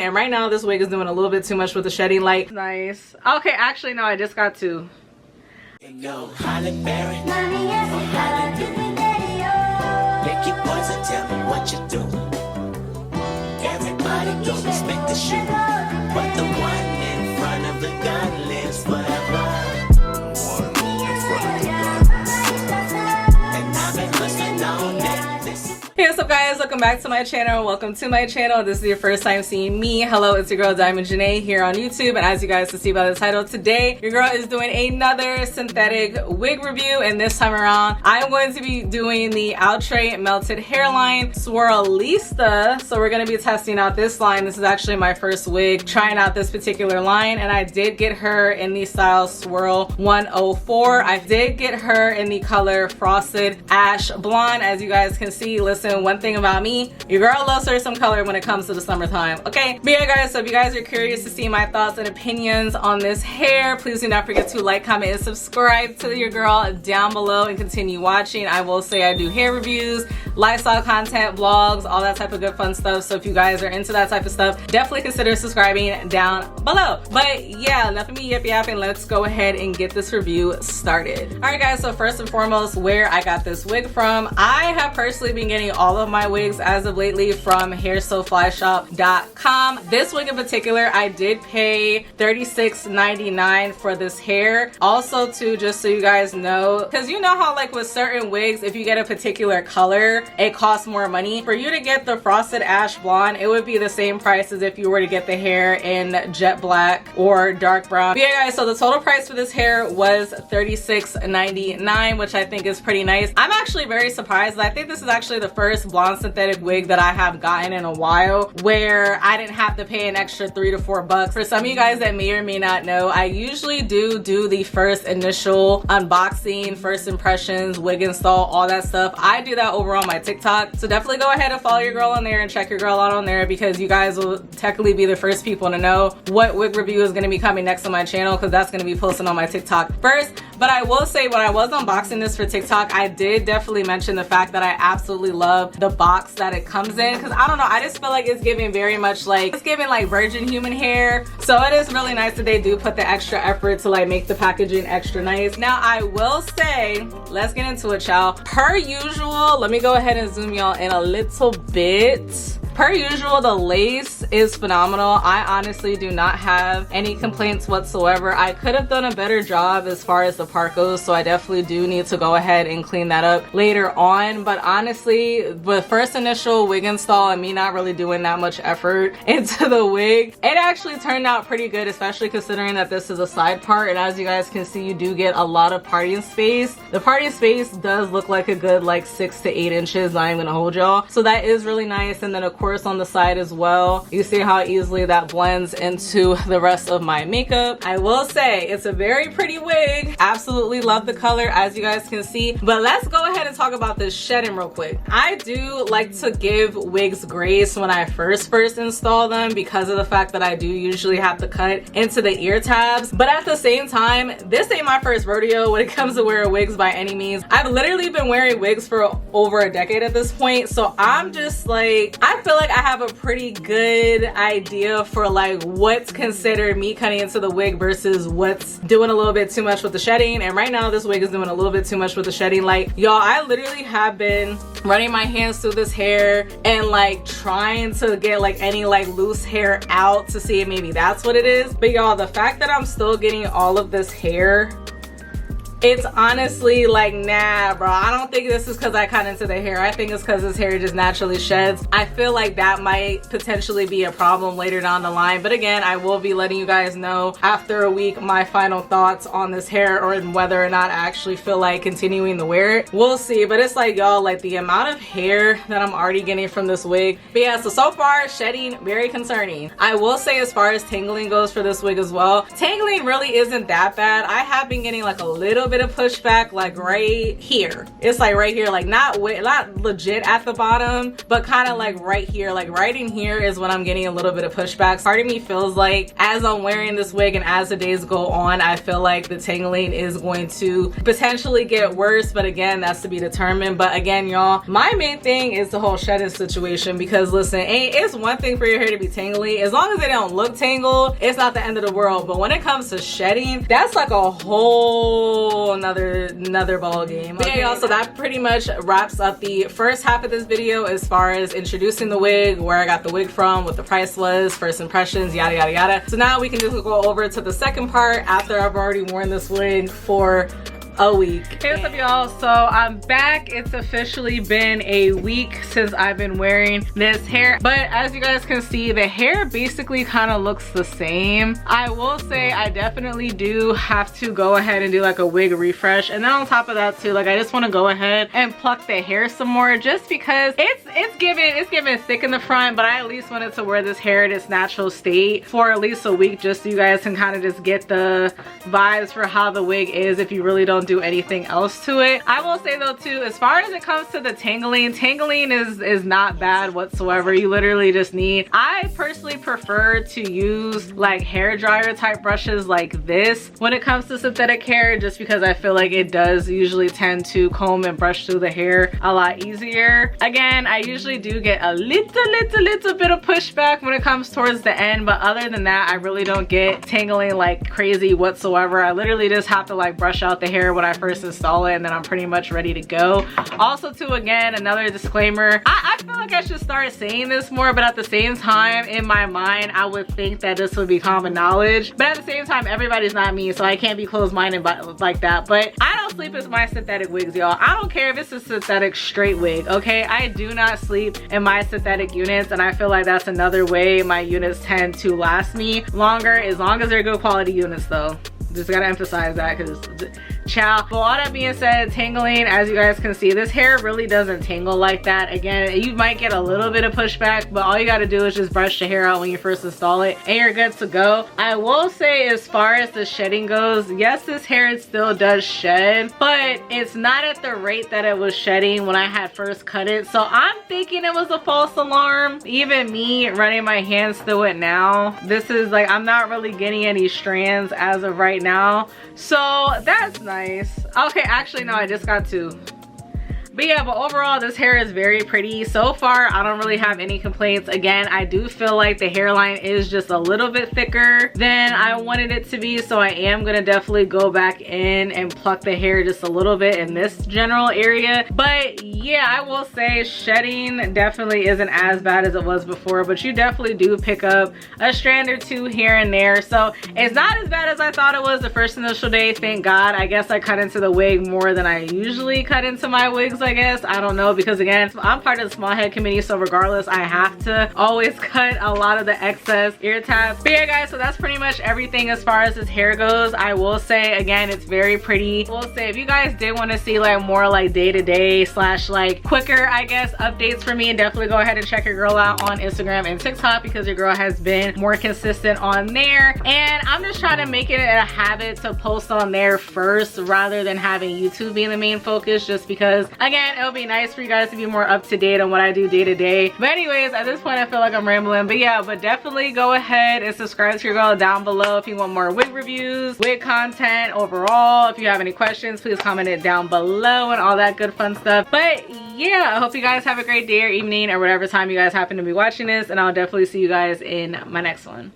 And right now this wig is doing a little bit too much with the shedding light. Nice. Okay, actually no, I just got two. Yo, Holly Berry, make your voice and tell me what you do. Everybody don't respect the shoe, but the one in front of the gun lives forever. And I've been hustling on that. Hey, what's up guys, welcome back to my channel. Welcome to my channel. This is your first time seeing me. Hello, it's your girl Diamond Janae here on YouTube, and as you guys can see by the title, today your girl is doing another synthetic wig review, and this time around I'm going to be doing the Outre melted hairline Swirlista. So we're going to be testing out this line. This is actually my first wig trying out this particular line, and I did get her in the style Swirl 104. I did get her in the color Frosted Ash Blonde. As you guys can see, listen, one thing about me, your girl loves her some color when it comes to the summertime, okay? But yeah guys, so if you guys are curious to see my thoughts and opinions on this hair, please do not forget to like, comment, and subscribe to your girl down below and continue watching. I will say I do hair reviews, lifestyle content, vlogs, all that type of good fun stuff. So if you guys are into that type of stuff, definitely consider subscribing down below. But yeah, enough of me yip yapping. Let's go ahead and get this review started. All right guys, so first and foremost, where I got this wig from. I have personally been getting all of my wigs as of lately from hairsoflyshop.com. This wig in particular, I did pay $36.99 for this hair. Also too, just so you guys know, because you know how like with certain wigs, if you get a particular color, it costs more money. For you to get the Frosted Ash Blonde, it would be the same price as if you were to get the hair in jet black or dark brown. But yeah guys, so the total price for this hair was $36.99, which I think is pretty nice. I'm actually very surprised. I think this is actually the first blonde synthetic wig that I have gotten in a while where I didn't have to pay an extra $3 to $4. For some of you guys that may or may not know, I usually do the first initial unboxing, first impressions, wig install, all that stuff. I do that over on my TikTok, so definitely go ahead and follow your girl on there and check your girl out on there, because you guys will technically be the first people to know what wig review is going to be coming next on my channel, because that's going to be posted on my TikTok first. But I will say, when I was unboxing this for TikTok, I did definitely mention the fact that I absolutely love the box that it comes in, because I don't know, I just feel like it's giving very much like, it's giving like virgin human hair. So it is really nice that they do put the extra effort to like make the packaging extra nice. Now I will say, let's get into it y'all. Per usual, let me go ahead and zoom y'all in a little bit. Per usual, the lace is phenomenal. I honestly do not have any complaints whatsoever. I could have done a better job as far as the part goes, so I definitely do need to go ahead and clean that up later on. But honestly, with first initial wig install and me not really doing that much effort into the wig, it actually turned out pretty good, especially considering that this is a side part. And as you guys can see, you do get a lot of parting space. The parting space does look like a good like 6 to 8 inches, not even gonna hold y'all. So that is really nice. And then of course on the side as well, you see how easily that blends into the rest of my makeup. I will say it's a very pretty wig. Absolutely love the color, as you guys can see. But let's go ahead and talk about this shedding real quick. I do like to give wigs grace when I first install them, because of the fact that I do usually have to cut into the ear tabs. But at the same time, this ain't my first rodeo when it comes to wearing wigs by any means. I've literally been wearing wigs for over a decade at this point, so I'm just like, I feel like I have a pretty good idea for like what's considered me cutting into the wig versus what's doing a little bit too much with the shedding. And right now this wig is doing a little bit too much with the shedding. Like y'all, I literally have been running my hands through this hair and like trying to get like any like loose hair out to see if maybe that's what it is. But y'all, the fact that I'm still getting all of this hair, it's honestly like, nah bro, I don't think this is because I cut into the hair. I think it's because this hair just naturally sheds. I feel like that might potentially be a problem later down the line. But again, I will be letting you guys know after a week my final thoughts on this hair, or whether or not I actually feel like continuing to wear it. We'll see. But it's like y'all, like the amount of hair that I'm already getting from this wig. But yeah, so far shedding very concerning. I will say as far as tangling goes for this wig as well, tangling really isn't that bad. I have been getting like a little bit bit of pushback like right here. It's like right here, like not legit at the bottom, but kind of like right here, like right in here is when I'm getting a little bit of pushback. Part of me feels like as I'm wearing this wig and as the days go on, I feel like the tangling is going to potentially get worse, but again, that's to be determined. But again, y'all, my main thing is the whole shedding situation, because listen, it's one thing for your hair to be tangly. As long as they don't look tangled, it's not the end of the world. But when it comes to shedding, that's like a whole another ball game. Okay, y'all, so that pretty much wraps up the first half of this video as far as introducing the wig, where I got the wig from, what the price was, first impressions, yada yada yada. So now we can just go over to the second part after I've already worn this wig for a week. Hey, what's up, y'all? So I'm back. It's officially been a week since I've been wearing this hair, but as you guys can see, the hair basically kind of looks the same. I will say I definitely do have to go ahead and do like a wig refresh, and then on top of that too, like I just want to go ahead and pluck the hair some more, just because it's giving thick in the front, but I at least wanted to wear this hair in its natural state for at least a week, just so you guys can kind of just get the vibes for how the wig is if you really don't do anything else to it. I will say though too, as far as it comes to the tangling is not bad whatsoever. You literally just need, I personally prefer to use like hair dryer type brushes like this when it comes to synthetic hair, just because I feel like it does usually tend to comb and brush through the hair a lot easier. Again, I usually do get a little bit of pushback when it comes towards the end, but other than that, I really don't get tangling like crazy whatsoever. I literally just have to like brush out the hair when I first install it, and then I'm pretty much ready to go. Also too, again, another disclaimer, I feel like I should start saying this more, but at the same time, in my mind, I would think that this would be common knowledge, but at the same time, everybody's not me, so I can't be closed-minded like that. But I don't sleep with my synthetic wigs, y'all. I don't care if it's a synthetic straight wig, okay? I do not sleep in my synthetic units, and I feel like that's another way my units tend to last me longer, as long as they're good quality units though. Just gotta emphasize that, because ciao. But all that being said, tangling, as you guys can see, this hair really doesn't tangle like that. Again, you might get a little bit of pushback, but all you gotta do is just brush the hair out when you first install it and you're good to go. I will say, as far as the shedding goes, yes, this hair still does shed, but it's not at the rate that it was shedding when I had first cut it. So I'm thinking it was a false alarm. Even me running my hands through it now, this is like, I'm not really getting any strands as of right now, so that's nice. Okay, actually no, I just got two. But yeah, but overall, this hair is very pretty. So far, I don't really have any complaints. Again, I do feel like the hairline is just a little bit thicker than I wanted it to be. So I am gonna definitely go back in and pluck the hair just a little bit in this general area. But yeah, I will say shedding definitely isn't as bad as it was before, but you definitely do pick up a strand or two here and there. So it's not as bad as I thought it was the first initial day, thank God. I guess I cut into the wig more than I usually cut into my wigs, I guess. I don't know, because again, I'm part of the small head committee, so regardless, I have to always cut a lot of the excess ear tabs. But yeah, guys, so that's pretty much everything as far as this hair goes. I will say, again, it's very pretty. I will say, if you guys did want to see like more like day-to-day slash like quicker, I guess, updates for me, definitely go ahead and check your girl out on Instagram and TikTok, because your girl has been more consistent on there. And I'm just trying to make it a habit to post on there first rather than having YouTube being the main focus, just because, again, it'll be nice for you guys to be more up to date on what I do day to day. But anyways, at this point, I feel like I'm rambling. But yeah, but definitely go ahead and subscribe to your girl down below if you want more wig reviews, wig content overall. If you have any questions, please comment it down below and all that good fun stuff. But yeah, I hope you guys have a great day or evening or whatever time you guys happen to be watching this, and I'll definitely see you guys in my next one.